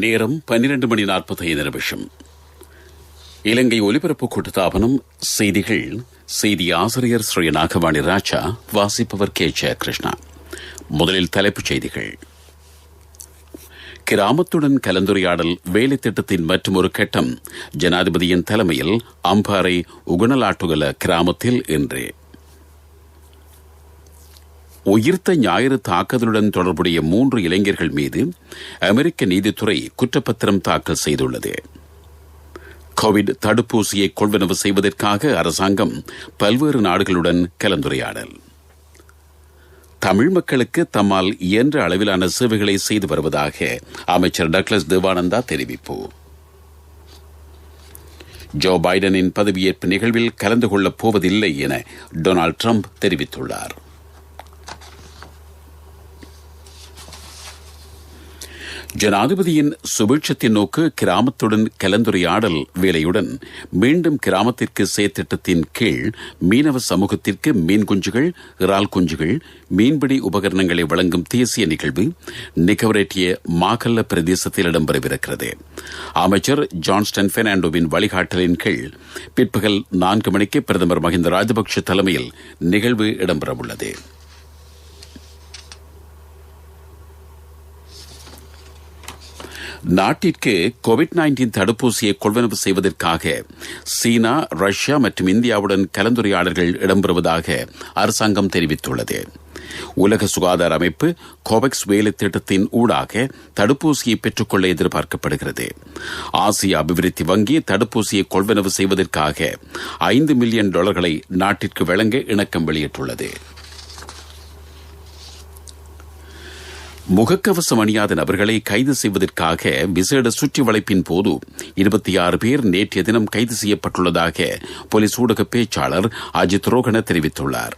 நேரம் 12:45. இலங்கை ஒலிபரப்பு கூட்டுத்தாபனம் செய்திகள். செய்தி ஆசிரியர் ஸ்ரீ நாகவாணி ராஜா. வாசிப்பவர் கே ஜெயகிருஷ்ணா. முதலில் தலைப்புச் செய்திகள். கிராமத்துடன் கலந்துரையாடல் வேலை திட்டத்தின் மற்றொரு கட்டம் ஜனாதிபதியின் தலைமையில் அம்பாறை உகுணலாட்டுகல கிராமத்தில் இன்று. உயிர்த்த ஞாயிறு தாக்குதலுடன் தொடர்புடைய 3 இளைஞர்கள் மீது அமெரிக்க நீதித்துறை குற்றப்பத்திரம் தாக்கல் செய்துள்ளது. கோவிட் தடுப்பூசியை கொள்வனவு செய்வதற்காக அரசாங்கம் பல்வேறு நாடுகளுடன் கலந்துரையாடல். தமிழ் மக்களுக்கு தம்மால் இயன்ற அளவிலான சேவைகளை செய்து வருவதாக அமைச்சர் டக்ளஸ் தேவானந்தா தெரிவிப்பு. ஜோ பைடனின் பதவியேற்பு நிகழ்வில் கலந்து கொள்ளப் போவதில்லை என டொனால்டு டிரம்ப் தெரிவித்துள்ளார். ஜனாதிபதியின் சுபீட்சத்தின் நோக்கு கிராமத்துடன் கலந்துரையாடல் வேலையுடன் மீண்டும் கிராமத்திற்கு செயற்திட்டத்தின் கீழ் மீனவ சமூகத்திற்கு மீன் குஞ்சுகள், இறால் குஞ்சுகள், மீன்பிடி உபகரணங்களை வழங்கும் தேசிய நிகழ்வு நிகவரேட்டிய மாகல்ல பிரதேசத்தில் இடம்பெறவிருக்கிறது. அமைச்சர் ஜான்ஸ்டன் பெர்னாண்டோவின் வழிகாட்டலின் கீழ் பிற்பகல் 4 மணிக்கு பிரதமர் மஹிந்த ராஜபக்ஷ தலைமையில் நிகழ்வு இடம்பெறவுள்ளது. நாட்டிற்கு கோவிட்-19 தடுப்பூசியை கொள்வனவு செய்வதற்காக சீனா, ரஷ்யா மற்றும் இந்தியாவுடன் கலந்துரையாடல்கள் இடம்பெறுவதாக அரசாங்கம் தெரிவித்துள்ளது. உலக சுகாதார அமைப்பு கோவேக்ஸ் வேலை திட்டத்தின் ஊடாக தடுப்பூசியை பெற்றுக்கொள்ள எதிர்பார்க்கப்படுகிறது. ஆசிய அபிவிருத்தி வங்கி தடுப்பூசியை கொள்வனவு செய்வதற்காக $5 மில்லியன் நாட்டிற்கு வழங்க இணக்கம் வெளியிட்டுள்ளது. முகக்கவசம் அணியாத நபர்களை கைது செய்வதற்காக விசேட சுற்றி வளைப்பின் போது 26 பேர் நேற்றைய தினம் கைது செய்யப்பட்டுள்ளதாக போலீஸ் ஊடக பேச்சாளர் அஜித் ரோகன தெரிவித்துள்ளார்.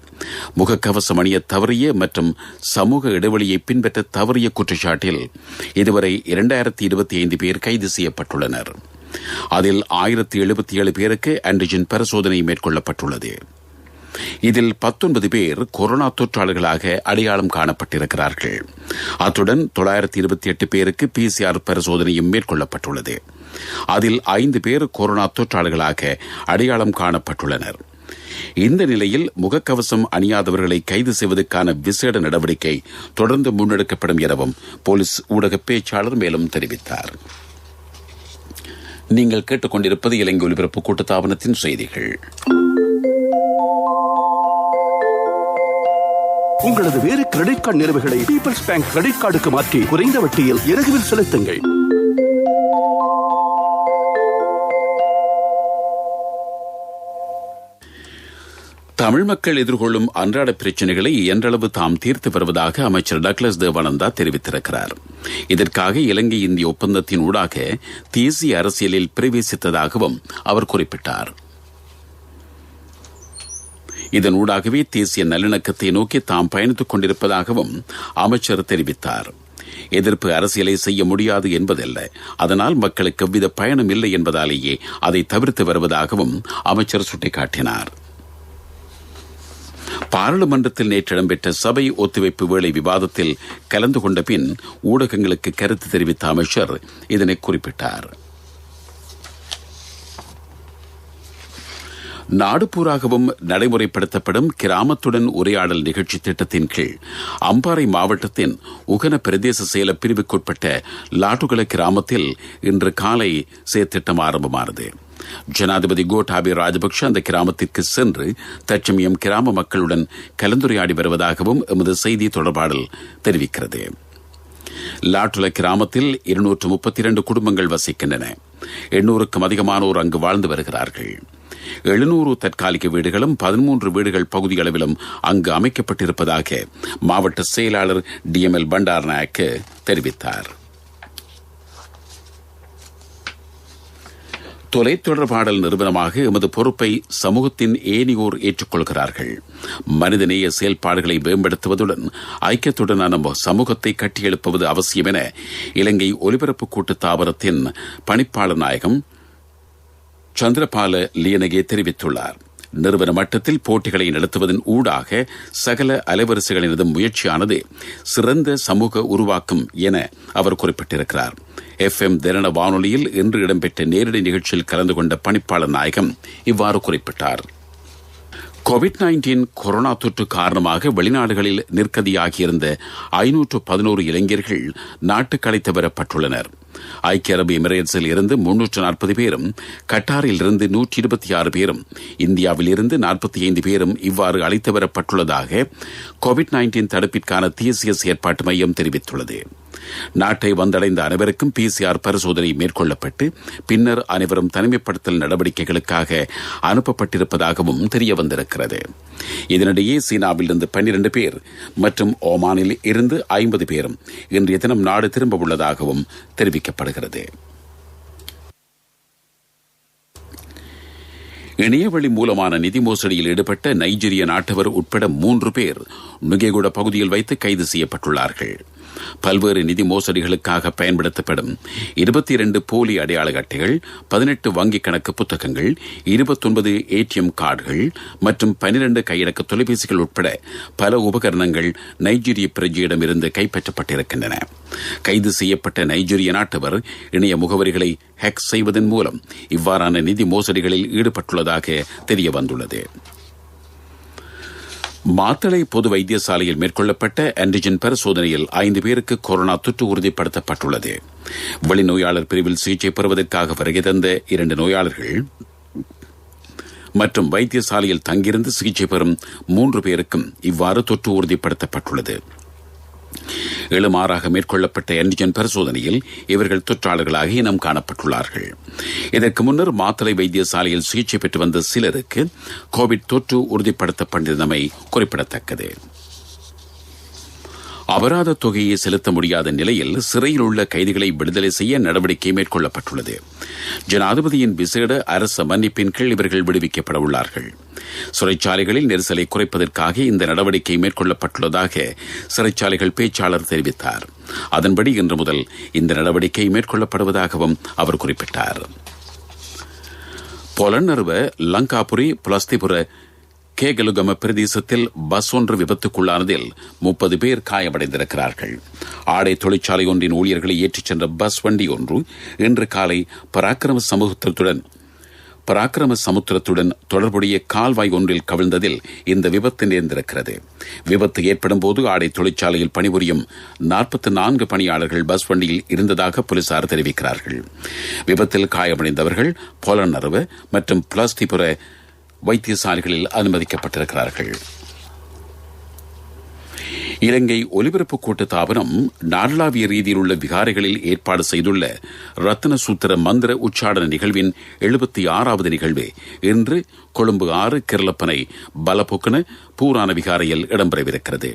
முகக்கவசம் அணிய தவறிய மற்றும் சமூக இடைவெளியை பின்பற்ற தவறிய குற்றச்சாட்டில் இதுவரை 2025 பேர் கைது செய்யப்பட்டுள்ளனர். அதில் 1077 பேருக்கு ஆன்டிஜென் பரிசோதனை மேற்கொள்ளப்பட்டுள்ளது. இதில் 19 பேர் கொரோனா தொற்றாளர்களாக அடையாளம் காணப்பட்டிருக்கிறார்கள். அத்துடன் 928 பேருக்கு PCR பரிசோதனையும் மேற்கொள்ளப்பட்டுள்ளது. அதில் 5 பேர் கொரோனா தொற்றாளர்களாக அடையாளம் காணப்பட்டுள்ளனர். இந்த நிலையில் முகக்கவசம் அணியாதவர்களை கைது செய்வதற்கான விசேட நடவடிக்கை தொடர்ந்து முன்னெடுக்கப்படும் எனவும் போலீஸ் ஊடக பேச்சாளர் மேலும் தெரிவித்தார். நீங்கள் கேட்டுக்கொண்டிருப்பது இலங்கை ஒலிபரப்பு கூட்டுத்தாபனத்தின் செய்திகள். உங்களது வேறு கிரெடிட் கார்டு நிலுவைகளை பீப்பிள்ஸ் பேங்க் கிரெடிட் கார்டுக்கு மாற்றி குறைந்த வட்டியில் இலகுவில் செலுத்துங்கள். தமிழ் மக்கள் எதிர்கொள்ளும் அன்றாட பிரச்சினைகளை இயன்றளவு தாம் தீர்த்து வருவதாக அமைச்சர் டக்ளஸ் தேவானந்தா தெரிவித்திருக்கிறார். இதற்காக இலங்கை இந்திய ஒப்பந்தத்தின் ஊடாக தேசிய அரசியலில் பிரவேசித்ததாகவும் அவர் குறிப்பிட்டார். இதன் ஊடாகவே தேசிய நல்லிணக்கத்தை நோக்கி தாம் பயணித்துக் கொண்டிருப்பதாகவும் அமைச்சர் தெரிவித்தார். எதிர்ப்பு அரசியலை செய்ய முடியாது என்பதல்ல, அதனால் மக்களுக்கு எவ்வித பயணம் இல்லை என்பதாலேயே அதை தவிர்த்து வருவதாகவும் அமைச்சர் சுட்டிக்காட்டினார். பாராளுமன்றத்தில் நேற்று இடம்பெற்ற சபை ஒத்திவைப்பு வேளை விவாதத்தில் கலந்து கொண்ட பின் ஊடகங்களுக்கு கருத்து தெரிவித்த அமைச்சர் இதனை குறிப்பிட்டார். நாடுபூராகவும் நடைமுறைப்படுத்தப்படும் கிராமத்துடன் உரையாடல் நிகழ்ச்சி திட்டத்தின் கீழ் அம்பாறை மாவட்டத்தின் உகன பிரதேச செயல பிரிவுக்குட்பட்ட லாட்டுகல கிராமத்தில் இன்று காலை செயற்திட்டம் ஆரம்பமானது. ஜனாதிபதி கோட்டாபய ராஜபக்ஷ அந்த கிராமத்திற்கு சென்று தற்சமயம் கிராம மக்களுடன் கலந்துரையாடி வருவதாகவும் எமது செய்தி தொடர்பாடல் தெரிவிக்கிறது. லாட்டுல கிராமத்தில் 232 குடும்பங்கள் வசிக்கின்றன. 800க்கும் அதிகமானோர் அங்கு வாழ்ந்து வருகிறார்கள். 700 தற்காலிக வீடுகளும் 13 வீடுகள் பகுதியளவிலும் அங்கு அமைக்கப்பட்டிருப்பதாக மாவட்ட செயலாளர் DML பண்டாரநாயக்க தெரிவித்தார். தொலைத்தொடர்பாடல் நிறுவனமாக எமது பொறுப்பை சமூகத்தின் ஏனையோர் ஏற்றுக்கொள்கிறார்கள். மனிதநேய செயல்பாடுகளை மேம்படுத்துவதுடன் ஐக்கியத்துடனான சமூகத்தை கட்டியெழுப்புவது அவசியம் என இலங்கை ஒலிபரப்பு கூட்டுத்தாபனத்தின் பணிப்பாளர் நாயகம் சந்திரபால லியனகே தெரிவித்துள்ளார். நிறுவன மட்டத்தில் போட்டிகளை நடத்துவதன் ஊடாக சகல அலைவரிசைகளினதும் முயற்சியானது சிறந்த சமூக உருவாக்கும் என அவர் குறிப்பிட்டிருக்கிறார். FM தின வானொலியில் இன்று இடம்பெற்ற நேரடி நிகழ்ச்சியில் கலந்து கொண்ட பணிப்பாளர் நாயகம் இவ்வாறு குறிப்பிட்டார். கோவிட்-19 கொரோனா தொற்று காரணமாக வெளிநாடுகளில் நிற்கதியாகியிருந்த 511 இளைஞர்கள் நாட்டுக்கு அழைத்து வரப்பட்டுள்ளனர். ஐக்கிய அரபு எமிரேட்ஸில் இருந்து 340 பேரும், கட்டாரில் இருந்து 126 பேரும், இந்தியாவில் இருந்து 45 பேரும் இவ்வாறு அழைத்து வரப்பட்டுள்ளதாக கோவிட்-19 தடுப்பிற்கான தேசிய செயற்பாட்டு மையம் தெரிவித்துள்ளது. நாட்டை வந்தடைந்த அனைவருக்கும் PCR பரிசோதனை மேற்கொள்ளப்பட்டு பின்னர் அனைவரும் தனிமைப்படுத்தல் நடவடிக்கைகளுக்காக அனுப்பப்பட்டிருப்பதாகவும் தெரியவந்திருக்கிறது. இதனிடையே சீனாவில் இருந்து 12 பேர் மற்றும் ஓமானில் இருந்து 50 பேரும் இன்றைய தினம் நாடு திரும்ப உள்ளதாகவும் தெரிவிக்கப்படுகிறது. இணையவழி மூலமான நிதி மோசடியில் ஈடுபட்ட நைஜீரிய நாட்டவர் உட்பட 3 பேர் நுகேகுட பகுதியில் வைத்து கைது செய்யப்பட்டுள்ளார்கள். பல்வேறு நிதி மோசடிகளுக்காக பயன்படுத்தப்படும் 22 போலி அடையாள அட்டைகள், 18 வங்கிக் கணக்கு புத்தகங்கள், 29 ATM கார்டுகள் மற்றும் 12 கையடக்க தொலைபேசிகள் உட்பட பல உபகரணங்கள் நைஜீரிய பிரஜையிடம் இருந்து கைப்பற்றப்பட்டிருக்கின்றன. கைது செய்யப்பட்ட நைஜீரிய நாட்டவர் இணைய முகவரிகளை ஹேக் செய்வதன் மூலம் இவ்வாறான நிதி மோசடிகளில் ஈடுபட்டுள்ளதாக தெரியவந்துள்ளது. மாத்தளை பொது வைத்தியசாலையில் மேற்கொள்ளப்பட்ட ஆன்டிஜென் பரிசோதனையில் 5 பேருக்கு கொரோனா தொற்று உறுதிப்படுத்தப்பட்டுள்ளது. வெளிநோயாளர் பிரிவில் சிகிச்சை பெறுவதற்காக வருகை தந்த 2 நோயாளர்கள் மற்றும் வைத்தியசாலையில் தங்கியிருந்து சிகிச்சை பெறும் 3 பேருக்கும் இவ்வாறு தொற்று உறுதிப்படுத்தப்பட்டுள்ளது. 7 மாறாக மேற்கொள்ளப்பட்ட ஆன்டிஜென் பரிசோதனையில் இவர்கள் தொற்றாளர்களாக இனம் காணப்பட்டுள்ளார்கள். இதற்கு முன்னர் மாத்தளை வைத்தியசாலையில் சிகிச்சை பெற்று வந்த சிலருக்கு கோவிட் தொற்று உறுதிப்படுத்தப்பட்டிருந்தமை குறிப்பிடத்தக்கது. அபராத தொகையை செலுத்த முடியாத நிலையில் சிறையில் உள்ள கைதிகளை விடுதலை செய்ய நடவடிக்கை மேற்கொள்ளப்பட்டுள்ளது. ஜனாதிபதியின் விசேட அரச மன்னிப்பின் கீழ் இவர்கள் விடுவிக்கப்பட உள்ளார்கள். சிறைச்சாலைகளில் நெரிசலை குறைப்பதற்காக இந்த நடவடிக்கை மேற்கொள்ளப்பட்டுள்ளதாக சிறைச்சாலைகள் பேச்சாளர் தெரிவித்தார். அதன்படி இன்று முதல் இந்த நடவடிக்கை மேற்கொள்ளப்படுவதாகவும் அவர் குறிப்பிட்டார். பொலன்னறுவ லங்காபுரி புலஸ்திபுர கேகலுகம பிரதேசத்தில் பஸ் ஒன்று விபத்துக்குள்ளானதில் 30 பேர் காயமடைந்திருக்கிறார்கள். ஆடை தொழிற்சாலை ஒன்றின் ஊழியர்களை ஏற்றிச் சென்ற பஸ் வண்டி ஒன்று இன்று காலை பராக்கிரம சமுத்திரத்துடன் தொடர்புடைய கால்வாய் ஒன்றில் கவிழ்ந்ததில் இந்த விபத்து நேர்ந்திருக்கிறது. விபத்து ஏற்படும் போது ஆடை தொழிற்சாலையில் பணிபுரியும் 44 பணியாளர்கள் பஸ் வண்டியில் இருந்ததாக போலீசார் தெரிவிக்கிறார்கள். விபத்தில் காயமடைந்தவர்கள் பொலன்னறுவ மற்றும் புலஸ்திபுர வைத்தியசாலைகளில் அனுமதிக்கப்பட்டிருக்கிறார்கள். இலங்கை ஒலிபரப்பு கூட்டத்தாபனம் நாடளாவிய ரீதியில் உள்ள விகாரைகளில் ஏற்பாடு செய்துள்ள ரத்ன சூத்திர மந்திர உச்சாடன நிகழ்வின் 76வது நிகழ்வு இன்று கொழும்பு 6 கிரலப்பனை பலபொக்கன பூரான விகாரையில் இடம்பெறவிருக்கிறது.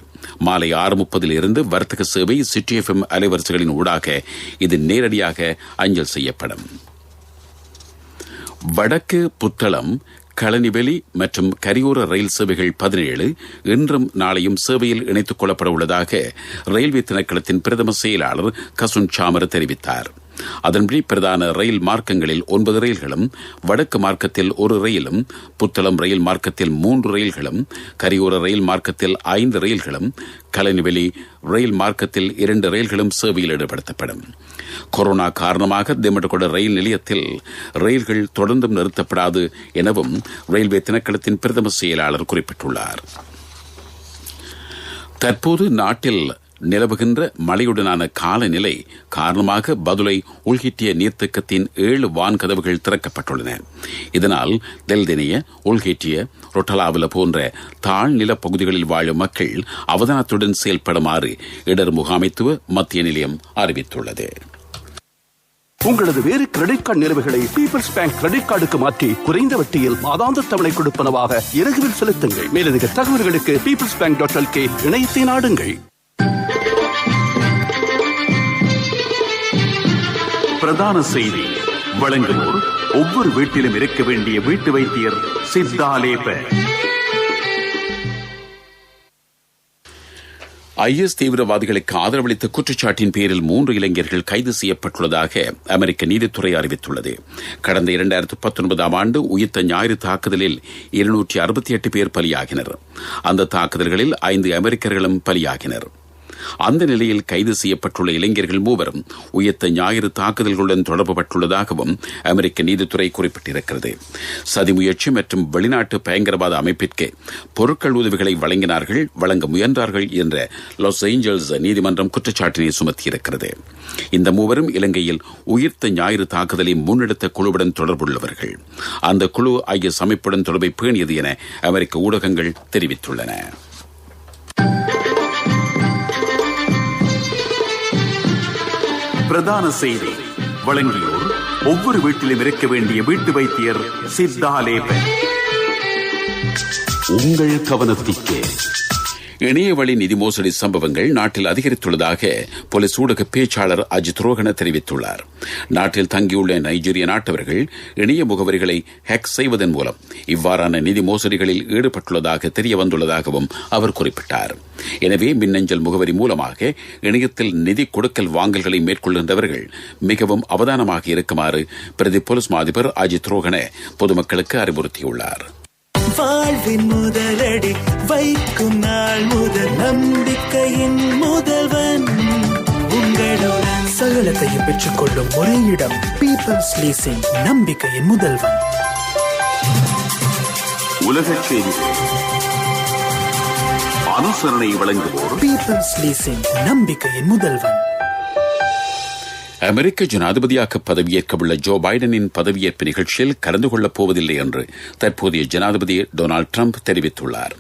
மாலை 6:30 இருந்து வர்த்தக சேவை சிட்டி FM அலைவரிசைகளின் ஊடாக இது நேரடியாக அஞ்சல் செய்யப்படும். வடக்கு புத்தளம், களனிவெளி மற்றும் கரியோர ரயில் சேவைகள் 17 இன்றும் நாளையும் சேவையில் இணைத்துக் கொள்ளப்பட உள்ளதாக ரயில்வே திணைக்களத்தின் பிரதம செயலாளர் கசுன் சாமர தெரிவித்தார். அதன்படி பிரதான ரயில் மார்க்கங்களில் 9 ரயில்களும், வடக்கு மார்க்கத்தில் 1 ரயிலும், புத்தளம் ரயில் மார்க்கத்தில் 3 ரயில்களும், கரியோர ரயில் மார்க்கத்தில் 5 ரயில்களும், களனிவெளி ரயில் மார்க்கத்தில் 2 ரயில்களும் சேவையில் ஈடுபடுத்தப்படும். கொரோனா காரணமாக திமட்டகொட ரயில் நிலையத்தில் ரயில்கள் தொடர்ந்தும் நிறுத்தப்படாது எனவும் ரயில்வே திணைக்களத்தின் பிரதம செயலாளர் குறிப்பிட்டுள்ளார். தற்போது நாட்டில் நிலவுகின்ற மழையுடனான காலநிலை காரணமாக பதுளை உள்கிட்டிய நீர்த்தக்கத்தின் 7 வான்கதவுகள் திறக்கப்பட்டுள்ளன. இதனால் தெல்தெனிய, உள்கிட்டிய, ரொட்டலாவில போன்ற தாழ்நில பகுதிகளில் வாழும் மக்கள் அவதானத்துடன் செயல்படுமாறு இடர் முகாமைத்துவ மத்திய நிலையம் அறிவித்துள்ளது. உங்களது வேறு கிரெடிட் கார்டு நிலுவைகளை பீப்பிள்ஸ் பேங்க் கிரெடிட் கார்டுக்கு மாற்றி குறைந்த வட்டியில் மாதாந்த தவணை கொடுப்பனவாக இலகுவில் செலுத்துங்கள். மேலதிக தகவல்களுக்கு peoplesbank.lk இணையத்தை நாடுங்கள். பிரதான செய்தி வழங்குவோர் ஒவ்வொரு வீட்டிலும் இருக்க வேண்டிய வீட்டு வைத்தியர் சித்தாலேப. IS தீவிரவாதிகளுக்கு ஆதரவளித்த குற்றச்சாட்டின் பேரில் 3 இளைஞர்கள் கைது செய்யப்பட்டுள்ளதாக அமெரிக்க நீதித்துறை அறிவித்துள்ளது. கடந்த 2019 ஆண்டு உயிர்த்த ஞாயிறு தாக்குதலில் 268 பேர் பலியாகினர். அந்த தாக்குதல்களில் 5 அமெரிக்கர்களும் பலியாகினர். அந்த நிலையில் கைது செய்யப்பட்டுள்ள இளைஞர்கள் மூவரும் உயிர்த்த ஞாயிறு தாக்குதல்களுடன் தொடர்புபட்டுள்ளதாகவும் அமெரிக்க நீதித்துறை குறிப்பிட்டிருக்கிறது. சதி முயற்சி மற்றும் வெளிநாட்டு பயங்கரவாத அமைப்பிற்கு பொருட்கள் உதவிகளை வழங்க முயன்றார்கள் என்ற லாஸ் ஏஞ்சல்ஸ் நீதிமன்றம் குற்றச்சாட்டினை சுமத்தியிருக்கிறது. இந்த மூவரும் இலங்கையில் உயிர்த்த ஞாயிறு தாக்குதலை முன்னெடுத்த குழுவுடன் தொடர்புள்ளவர்கள். அந்த குழு IS அமைப்புடன் தொடர்பை பேணியது என அமெரிக்க ஊடகங்கள் தெரிவித்துள்ளன. பிரதான செய்தி வழங்கியோர் ஒவ்வொரு வீட்டிலும் இருக்க வேண்டிய வீட்டு வைத்தியர் சித்தாலேபன். உங்கள் கவனத்திற்கு இணையவழி நிதி மோசடி சம்பவங்கள் நாட்டில் அதிகரித்துள்ளதாக போலீஸ் ஊடக பேச்சாளர் அஜித் ரோகன தெரிவித்துள்ளார். நாட்டில் தங்கியுள்ள நைஜீரிய நாட்டவர்கள் இணைய முகவரிகளை ஹேக் செய்வதன் மூலம் இவ்வாறான நிதி மோசடிகளில் ஈடுபட்டுள்ளதாக தெரிய வந்துள்ளதாகவும் அவர் குறிப்பிட்டார். எனவே மின்னஞ்சல் முகவரி மூலமாக இணையத்தில் நிதி கொடுக்கல் வாங்கல்களை மேற்கொள்கின்றவர்கள் மிகவும் அவதானமாக இருக்குமாறு பிரதி போலீஸ் மாதிபர் அஜித் ரோகன பொதுமக்களுக்கு அறிவுறுத்தியுள்ளார். வாழ்வின் முதலடி வைக்கும் நாள் முதல் நம்பிக்கையின் முதல்வன் உங்களுடன் சகலத்தையும் பெற்றுக்கொள்ளும் ஒரே இடம் பீப்பிள்ஸ் லீசிங், நம்பிக்கையின் முதல்வன். உலகச் செய்திகள் அனுசரணை வழங்குவோர் பீப்பிள்ஸ் லீசிங், நம்பிக்கையின் முதல்வன். அமெரிக்க ஜனாதிபதியாக பதவியேற்கவுள்ள ஜோ பைடனின் பதவியேற்பு நிகழ்ச்சியில் கலந்து கொள்ளப் போவதில்லை என்று தற்போதைய ஜனாதிபதி டொனால்டு டிரம்ப் தெரிவித்துள்ளார்.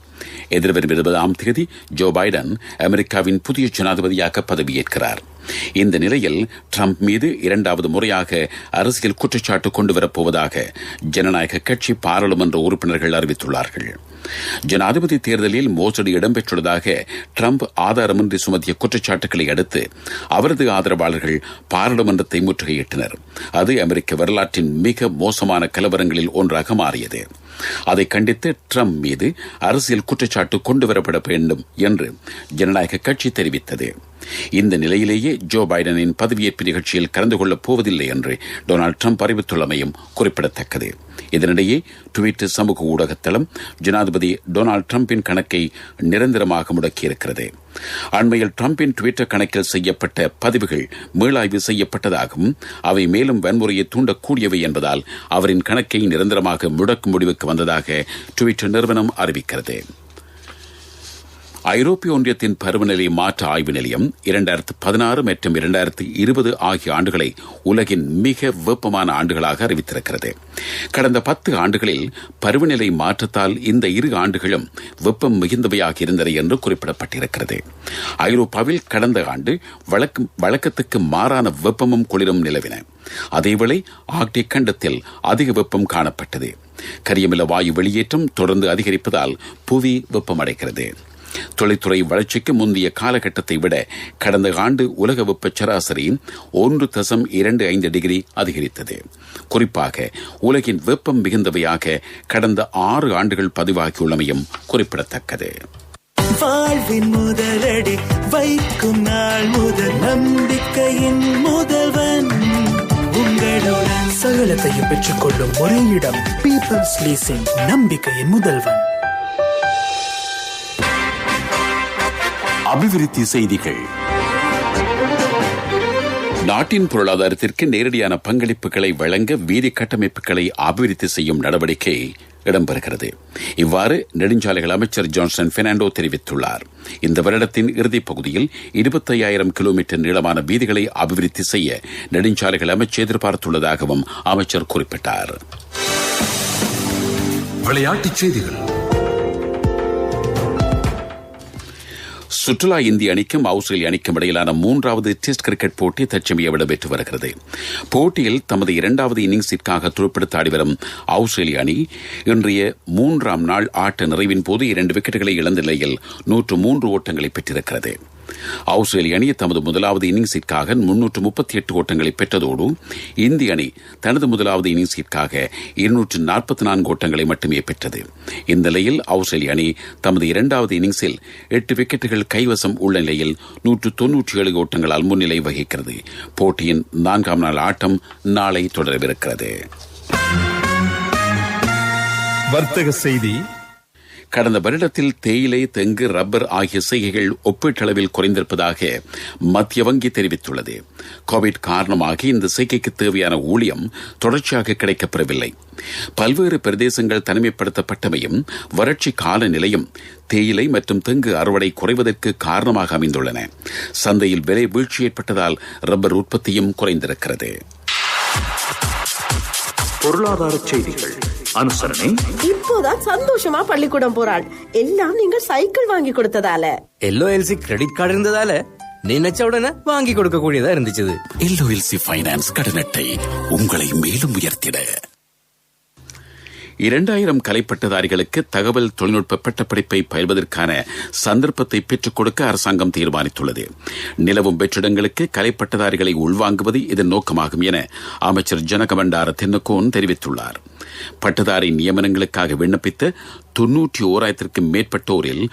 எதிர்வரும் 20ஆம் தேதி ஜோ பைடன் அமெரிக்காவின் புதிய ஜனாதிபதியாக பதவியேற்கிறார். இந்த நிலையில் டிரம்ப் மீது 2வது முறையாக அரசியல் குற்றச்சாட்டு கொண்டுவரப்போவதாக ஜனநாயக கட்சி பாராளுமன்ற உறுப்பினர்கள் அறிவித்துள்ளார்கள். ஜனாதிபதி தேர்தலில் மோசடி இடம்பெற்றுள்ளதாக டிரம்ப் ஆதாரமின்றி சுமத்திய குற்றச்சாட்டுகளை அடுத்து அவரது ஆதரவாளர்கள் பாராளுமன்றத்தை முற்றுகையிட்டனர். அது அமெரிக்க வரலாற்றின் மிக மோசமான கலவரங்களில் ஒன்றாக மாறியது. அதை கண்டித்து டிரம்ப் மீது அரசியல் குற்றச்சாட்டு கொண்டுவரப்பட வேண்டும் என்று ஜனநாயக கட்சி தெரிவித்தது. இந்த நிலையிலேயே ஜோ பைடனின் பதவியேற்பு நிகழ்ச்சியில் கலந்து கொள்ளப் போவதில்லை என்று டொனால்டு டிரம்ப் அறிவித்துள்ளமையும் குறிப்பிடத்தக்கது. இதனிடையே ட்விட்டர் சமூக ஊடகத்தளம் ஜனாதிபதி டொனால்டு டிரம்பின் கணக்கை நிரந்தரமாக முடக்கியிருக்கிறது. அண்மையில் டிரம்பின் ட்விட்டர் கணக்கில் செய்யப்பட்ட பதிவுகள் மீளாய்வு செய்யப்பட்டதாகவும் அவை மேலும் வன்முறையை தூண்டக்கூடியவை என்பதால் அவரின் கணக்கை நிரந்தரமாக முடக்கும் முடிவுக்கு வந்ததாக ட்விட்டர் நிறுவனம் அறிவிக்கிறது. ஐரோப்பிய ஒன்றியத்தின் பருவநிலை மாற்ற ஆய்வு நிலையம் 2016 மற்றும் 2020 ஆகிய ஆண்டுகளை உலகின் மிக வெப்பமான ஆண்டுகளாக அறிவித்திருக்கிறது. கடந்த 10 ஆண்டுகளில் பருவநிலை மாற்றத்தால் இந்த 2 ஆண்டுகளும் வெப்பம் மிகுந்தவையாக இருந்தது என்று குறிப்பிடப்பட்டிருக்கிறது. ஐரோப்பாவில் கடந்த ஆண்டு வழக்கத்துக்கு மாறான வெப்பமும் குளிரும் நிலவின. அதேவேளை ஆர்க்டிக் கண்டத்தில் அதிக வெப்பம் காணப்பட்டது. கரியமில வாயு வெளியேற்றம் தொடர்ந்து அதிகரிப்பதால் புவி வெப்பமடைகிறது. தொழில்துறை வளர்ச்சிக்கு முந்தைய காலகட்டத்தை விட கடந்த ஆண்டு உலக வெப்ப சராசரி 1.25 டிகிரி அதிகரித்தது. குறிப்பாக உலகின் வெப்பம் மிகுந்தவையாக கடந்த 6 ஆண்டுகள் பதிவாகியுள்ளமையும் குறிப்பிடத்தக்கது. வாழ்வின் முதலடி வைக்கும் நாள் முதல் நம்பிக்கையின் முதல்வன் உங்களுடன் சகலத்தையும் பெற்றுக்கொள்ளும் ஒரே இடம் பீப்பிள்ஸ் லீசிங், நம்பிக்கையின் முதல்வன். அபிவிருத்தி செய்திகள். நாட்டின் பொருளாதாரத்திற்கு நேரடியான பங்களிப்புகளை வழங்க வீதி கட்டமைப்புகளை அபிவிருத்தி செய்யும் நடவடிக்கை இடம்பெறுகிறது. இவ்வாறு நெடுஞ்சாலைகள் அமைச்சர் ஜான்சன் பெர்னாண்டோ தெரிவித்துள்ளார். இந்த வருடத்தின் இறுதிப் பகுதியில் 25,000 கிலோமீட்டர் நீளமான வீதிகளை அபிவிருத்தி செய்ய நெடுஞ்சாலைகள் அமைச்சு எதிர்பார்த்துள்ளதாகவும் அமைச்சர் குறிப்பிட்டார். விளையாட்டுச் செய்திகள். சுற்றுலா இந்திய அணிக்கும் ஆஸ்திரேலிய அணிக்கும் இடையிலான 3வது டெஸ்ட் கிரிக்கெட் போட்டி தற்சமயம் இடம்பெற்று வருகிறது. போட்டியில் தமது 2வது இன்னிங்ஸிற்காக துடுப்படுத்த ஆடிவரும் ஆஸ்திரேலிய அணி இன்றைய 3ஆம் நாள் ஆட்ட நிறைவின் போது 2 விக்கெட்டுகளை இழந்த நிலையில் 103 ஓட்டங்களை பெற்றிருக்கிறது. ஆஸ்திரேலிய அணி தமது முதலாவது இன்னிங்ஸிற்காக 338 ஓட்டங்களை பெற்றதோடு இந்திய அணி தனது முதலாவது இன்னிங்ஸிற்காக 244 ஓட்டங்களை மட்டுமே பெற்றது. இந்த நிலையில் ஆஸ்திரேலிய அணி தமது 2வது இன்னிங்ஸில் 8 விக்கெட்டுகள் கைவசம் உள்ள நிலையில் 197 ஓட்டங்களால் முன்னிலை வகிக்கிறது. போட்டியின் 4ஆம் நாள் ஆட்டம் நாளை தொடரவிருக்கிறது. வர்த்தக செய்தி. கடந்த வருடத்தில் தேயிலை, தெங்கு, ரப்பர் ஆகிய செய்கைகள் ஒப்பீட்டளவில் குறைந்திருப்பதாக மத்திய வங்கி தெரிவித்துள்ளது. கோவிட் காரணமாக இந்த செய்கைக்கு தேவையான ஊழியம் தொடர்ச்சியாக கிடைக்கப்பெறவில்லை. பல்வேறு பிரதேசங்கள் தனிமைப்படுத்தப்பட்டமையும் வறட்சி காலநிலையும் தேயிலை மற்றும் தெங்கு அறுவடை குறைவதற்கு காரணமாக அமைந்துள்ளன. சந்தையில் விலை வீழ்ச்சி ஏற்பட்டதால் ரப்பர் உற்பத்தியும் குறைந்திருக்கிறது. பொருளாதார செய்திகள் அனுசரணை. இப்போதான் சந்தோஷமா பள்ளிக்கூடம் போறாள். எல்லாம் நீங்கள் சைக்கிள் வாங்கி கொடுத்ததால. LOLC கிரெடிட் கார்டு இருந்ததால நினைச்ச உடனே வாங்கி கொடுக்க கூடியதா இருந்துச்சு. LOLC ஃபைனான்ஸ் கடன் அட்டை உங்களை மேலும் உயர்த்திட. 2000 கலைப்பட்டதாரிகளுக்கு தகவல் தொழில்நுட்ப பட்டப்படிப்பை பயில்வதற்கான சந்தர்ப்பத்தை பெற்றுக் கொடுக்க அரசாங்கம் தீர்மானித்துள்ளது. நிலவும் வெற்றிடங்களுக்கு கலைப்பட்டதாரிகளை உள்வாங்குவது இதன் நோக்கமாகும் என அமைச்சர் ஜனகபண்டார தென்னக்கோன் தெரிவித்துள்ளார். பட்டதாரி நியமனங்களுக்காக விண்ணப்பித்த 91,000க்கும் மேற்பட்டோரில்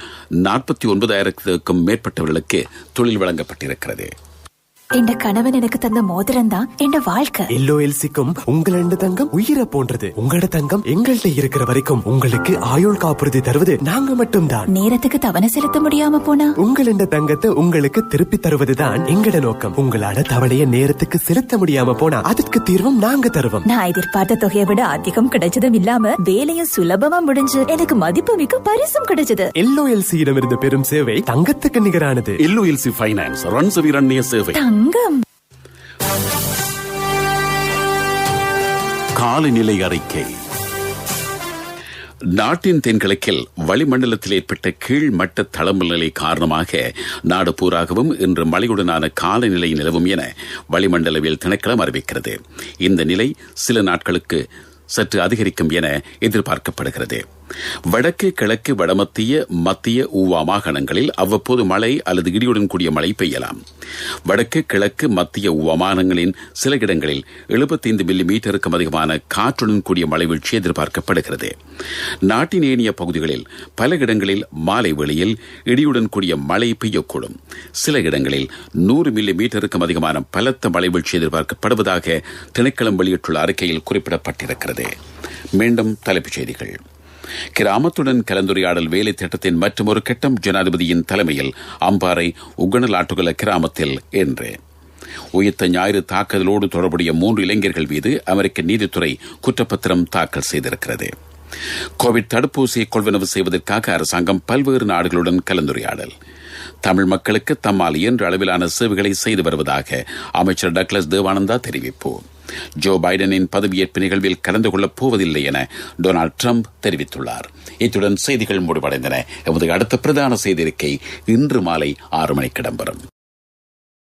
49,000க்கும் மேற்பட்டவர்களுக்கு தொழில் வழங்கப்பட்டிருக்கிறது. என் கணவன் எனக்கு தந்த மோதிரம் தான் என் வாழ்க்கை. LOLCக்கும் உங்களோட தங்கம் உயிரை போன்றது. உங்களோட தங்கம் எங்கள்கிட்ட இருக்கிற வரைக்கும் உங்களுக்கு ஆயுள் காப்புறுதி தருவது நாங்க மட்டும்தான். நேரத்துக்கு தவணை செலுத்த முடியாம போனா உங்களோட தங்கத்தை உங்களுக்கு திருப்பி தருவதுதான் எங்கட நோக்கம். உங்களால தவணைய நேரத்துக்கு செலுத்த முடியாம போனா அதற்கு தீர்வும் நாங்க தருவோம். நான் எதிர்பார்த்த தொகையை விட அதிகம் கிடைச்சதும் இல்லாம வேலையும் சுலபமா முடிஞ்சு எனக்கு மதிப்புமிக்க பரிசும் கிடைச்சது. LOLC இடமிருந்து பெறும் சேவை தங்கத்துக்கு நிகரானது. LOLC ஃபைனான்ஸ் ரன்சவிரண்ய சேவை. காலநிலை அறிக்கை. நாட்டின் தென்கிழக்கில் வளிமண்டலத்தில் ஏற்பட்ட கீழ்மட்ட தளம்பல் நிலை காரணமாக நாடு பூராகவும் இன்று மழையுடனான காலநிலை நிலவும் என வளிமண்டலவியல் திணைக்களம் அறிவிக்கிறது. இந்த நிலை சில நாட்களுக்கு சற்று அதிகரிக்கும் என எதிர்பார்க்கப்படுகிறது. வடக்கு, கிழக்கு, வடமத்திய, மத்திய, ஊவா மாகாணங்களில் அவ்வப்போது மழை அல்லது இடியுடன் கூடிய மழை பெய்யலாம். வடக்கு, கிழக்கு, மத்திய, ஊவா மாகாணங்களின் சில இடங்களில் 75 மில்லிமீட்டருக்கும் அதிகமான காற்றுடன் கூடிய மழை வீழ்ச்சி எதிர்பார்க்கப்படுகிறது. நாட்டின் ஏனைய பகுதிகளில் பல இடங்களில் மாலை வேளையில் இடியுடன் கூடிய மழை பெய்யக்கூடும். சில இடங்களில் 100 மில்லிமீட்டருக்கும் அதிகமான பலத்த மழை வீழ்ச்சி எதிர்பார்க்கப்படுவதாக திணைக்களம் வெளியிட்டுள்ள அறிக்கையில் குறிப்பிடப்பட்டிருக்கிறது. மீண்டும் தலைப்புச் செய்திகள். கிராமத்துடன் கலந்துரையாடல் வேலை திட்டத்தின் மற்றொரு கட்டம் ஜனாதிபதியின் தலைமையில் அம்பாறை உகணலாட்டுகல கிராமத்தில் இன்று. உயிர்த்த ஞாயிறு தாக்குதலோடு தொடர்புடைய 3 இளைஞர்கள் மீது அமெரிக்க நீதித்துறை குற்றப்பத்திரம் தாக்கல் செய்திருக்கிறது. கோவிட் தடுப்பூசியை கொள்வனவு செய்வதற்காக அரசாங்கம் பல்வேறு நாடுகளுடன் கலந்துரையாடல். தமிழ் மக்களுக்கு தம்மால் இயன்ற அளவிலான சேவைகளை செய்து வருவதாக அமைச்சர் டக்ளஸ் தேவானந்தா தெரிவிப்பு. ஜோ பைடனின் பதவியேற்பு நிகழ்வில் கலந்து கொள்ளப் போவதில்லை என டொனால்டு டிரம்ப் தெரிவித்துள்ளார். இத்துடன் செய்திகள் முடிவடைந்தன. எமது அடுத்த பிரதான செய்தி அறிக்கை இன்று மாலை 6 மணிக்கு இடம்பெறும்.